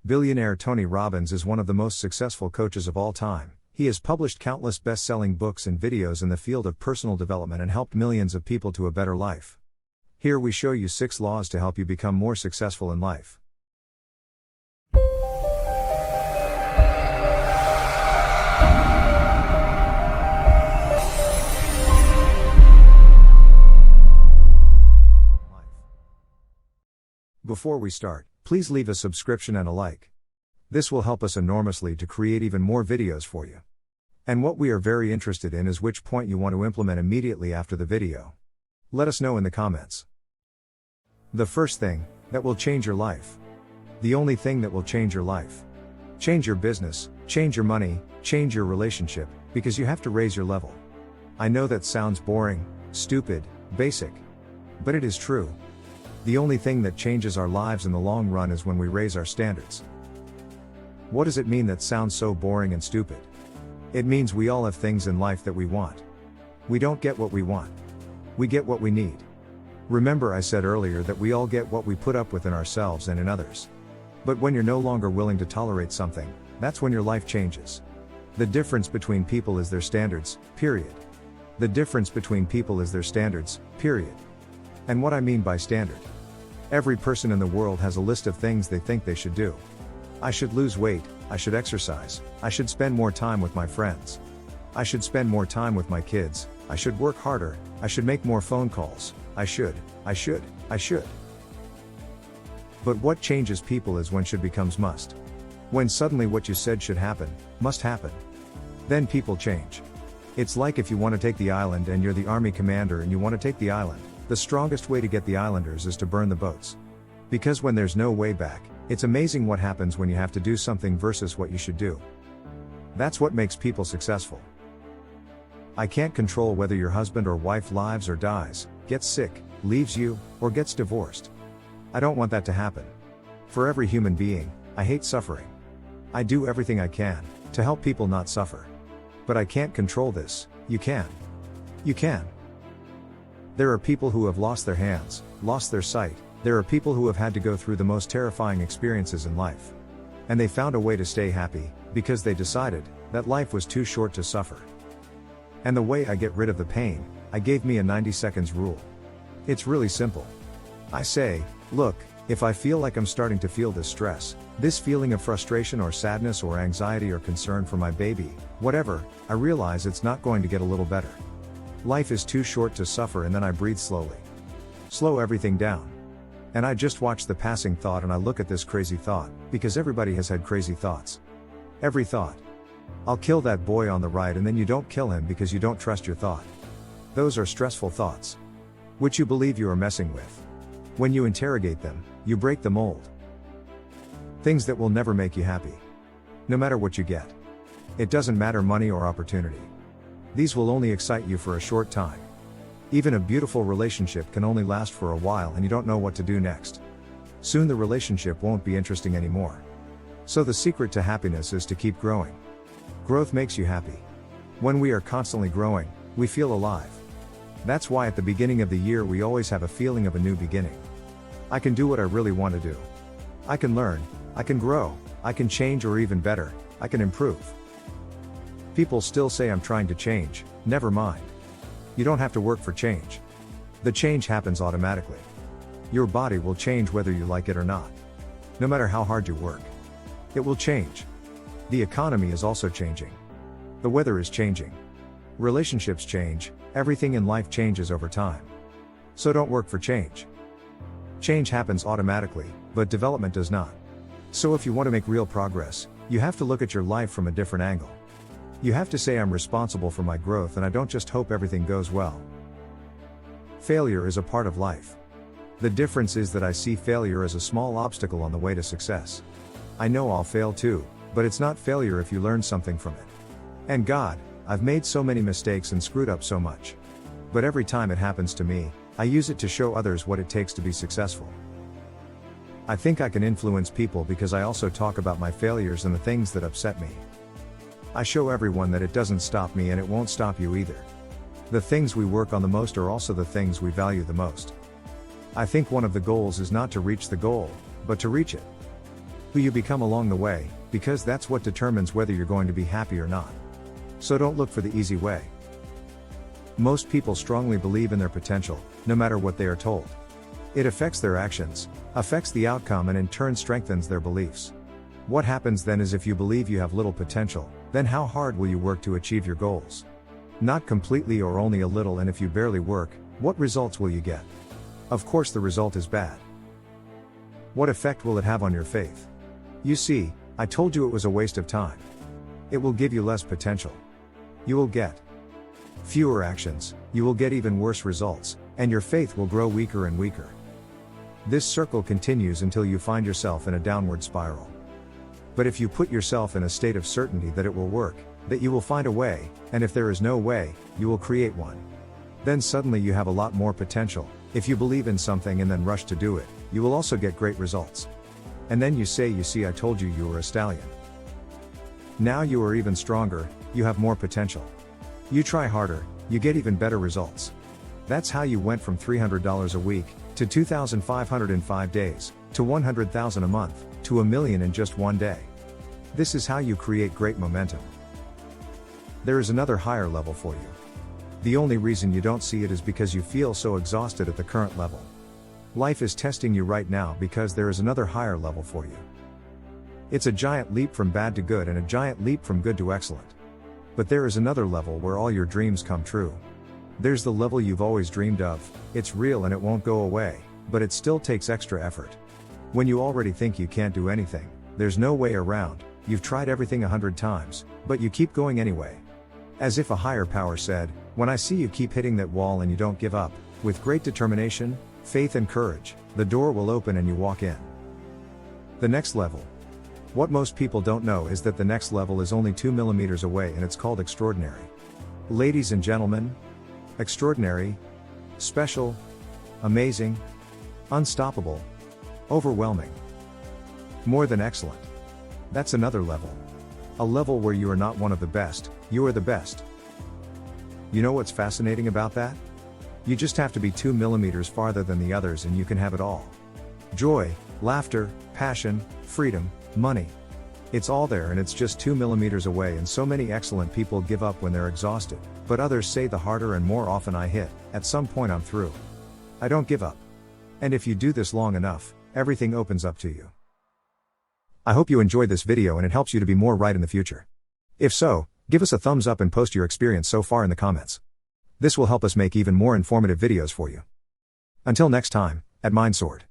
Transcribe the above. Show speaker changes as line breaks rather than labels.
Billionaire Tony Robbins is one of the most successful coaches of all time. He has published countless best-selling books and videos in the field of personal development and helped millions of people to a better life. Here we show you 6 laws to help you become more successful in life. Before we start, please leave a subscription and a like. This will help us enormously to create even more videos for you. And what we are very interested in is which point you want to implement immediately after the video. Let us know in the comments. The first thing that will change your life. The only thing that will change your life. Change your business, change your money, change your relationship, because you have to raise your level. I know that sounds boring, stupid, basic. But it is true. The only thing that changes our lives in the long run is when we raise our standards. What does it mean that sounds so boring and stupid? It means we all have things in life that we want. We don't get what we want. We get what we need. Remember I said earlier that we all get what we put up with in ourselves and in others. But when you're no longer willing to tolerate something, that's when your life changes. The difference between people is their standards, period. The difference between people is their standards, period. And what I mean by standard. Every person in the world has a list of things they think they should do. I should lose weight, I should exercise, I should spend more time with my friends. I should spend more time with my kids, I should work harder, I should make more phone calls, I should. But what changes people is when should becomes must. When suddenly what you said should happen, must happen. Then people change. It's like if you want to take the island and you're the army commander and you want to take the island. The strongest way to get the islanders is to burn the boats. Because when there's no way back, it's amazing what happens when you have to do something versus what you should do. That's what makes people successful. I can't control whether your husband or wife lives or dies, gets sick, leaves you, or gets divorced. I don't want that to happen. For every human being, I hate suffering. I do everything I can to help people not suffer. But I can't control this. You can. You can. There are people who have lost their hands, lost their sight. There are people who have had to go through the most terrifying experiences in life. And they found a way to stay happy, because they decided that life was too short to suffer. And the way I get rid of the pain, I gave me a 90 seconds rule. It's really simple. I say, look, if I feel like I'm starting to feel this stress, this feeling of frustration or sadness or anxiety or concern for my baby, whatever, I realize it's not going to get a little better. Life is too short to suffer, and then I breathe slowly. Slow everything down. And I just watch the passing thought and I look at this crazy thought, because everybody has had crazy thoughts. Every thought. I'll kill that boy on the right, and then you don't kill him because you don't trust your thought. Those are stressful thoughts. Which you believe you are messing with. When you interrogate them, you break the mold. Things that will never make you happy. No matter what you get. It doesn't matter money or opportunity. These will only excite you for a short time. Even a beautiful relationship can only last for a while and you don't know what to do next. Soon the relationship won't be interesting anymore. So the secret to happiness is to keep growing. Growth makes you happy. When we are constantly growing, we feel alive. That's why at the beginning of the year we always have a feeling of a new beginning. I can do what I really want to do. I can learn, I can grow, I can change, or even better, I can improve. People still say I'm trying to change. Never mind. You don't have to work for change. The change happens automatically. Your body will change whether you like it or not. No matter how hard you work. It will change. The economy is also changing. The weather is changing. Relationships change, everything in life changes over time. So don't work for change. Change happens automatically, but development does not. So if you want to make real progress, you have to look at your life from a different angle. You have to say I'm responsible for my growth and I don't just hope everything goes well. Failure is a part of life. The difference is that I see failure as a small obstacle on the way to success. I know I'll fail too, but it's not failure if you learn something from it. And God, I've made so many mistakes and screwed up so much. But every time it happens to me, I use it to show others what it takes to be successful. I think I can influence people because I also talk about my failures and the things that upset me. I show everyone that it doesn't stop me and it won't stop you either. The things we work on the most are also the things we value the most. I think one of the goals is not to reach the goal, but to reach it. who you become along the way, because that's what determines whether you're going to be happy or not. So don't look for the easy way. Most people strongly believe in their potential, no matter what they are told. It affects their actions, affects the outcome, and in turn strengthens their beliefs. What happens then is if you believe you have little potential, then how hard will you work to achieve your goals? Not completely or only a little, and if you barely work, what results will you get? Of course the result is bad. What effect will it have on your faith? You see, I told you it was a waste of time. It will give you less potential. You will get fewer actions, you will get even worse results, and your faith will grow weaker and weaker. This circle continues until you find yourself in a downward spiral. But if you put yourself in a state of certainty that it will work, that you will find a way, and if there is no way, you will create one. Then suddenly you have a lot more potential. If you believe in something and then rush to do it, you will also get great results. And then you say, you see, I told you you were a stallion. Now you are even stronger, you have more potential. You try harder, you get even better results. That's how you went from $300 a week, to $2,500 in 5 days, to $100,000 a month, to $1 million in just one day. This is how you create great momentum. There is another higher level for you. The only reason you don't see it is because you feel so exhausted at the current level. Life is testing you right now because there is another higher level for you. It's a giant leap from bad to good and a giant leap from good to excellent. But there is another level where all your dreams come true. There's the level you've always dreamed of. It's real and it won't go away, but it still takes extra effort. When you already think you can't do anything, there's no way around, you've tried everything 100 times, but you keep going anyway. As if a higher power said, when I see you keep hitting that wall and you don't give up, with great determination, faith and courage, the door will open and you walk in. The next level. What most people don't know is that the next level is only 2 millimeters away and it's called extraordinary. Ladies and gentlemen, extraordinary, special, amazing, unstoppable, overwhelming, more than excellent. That's another level. A level where you are not one of the best, you are the best. You know what's fascinating about that? You just have to be 2 millimeters farther than the others and you can have it all. Joy, laughter, passion, freedom, money. It's all there and it's just 2 millimeters away, and so many excellent people give up when they're exhausted, but others say the harder and more often I hit, at some point I'm through. I don't give up. And if you do this long enough, everything opens up to you. I hope you enjoyed this video and it helps you to be more right in the future. If so, give us a thumbs up and post your experience so far in the comments. This will help us make even more informative videos for you. Until next time, at MindSword.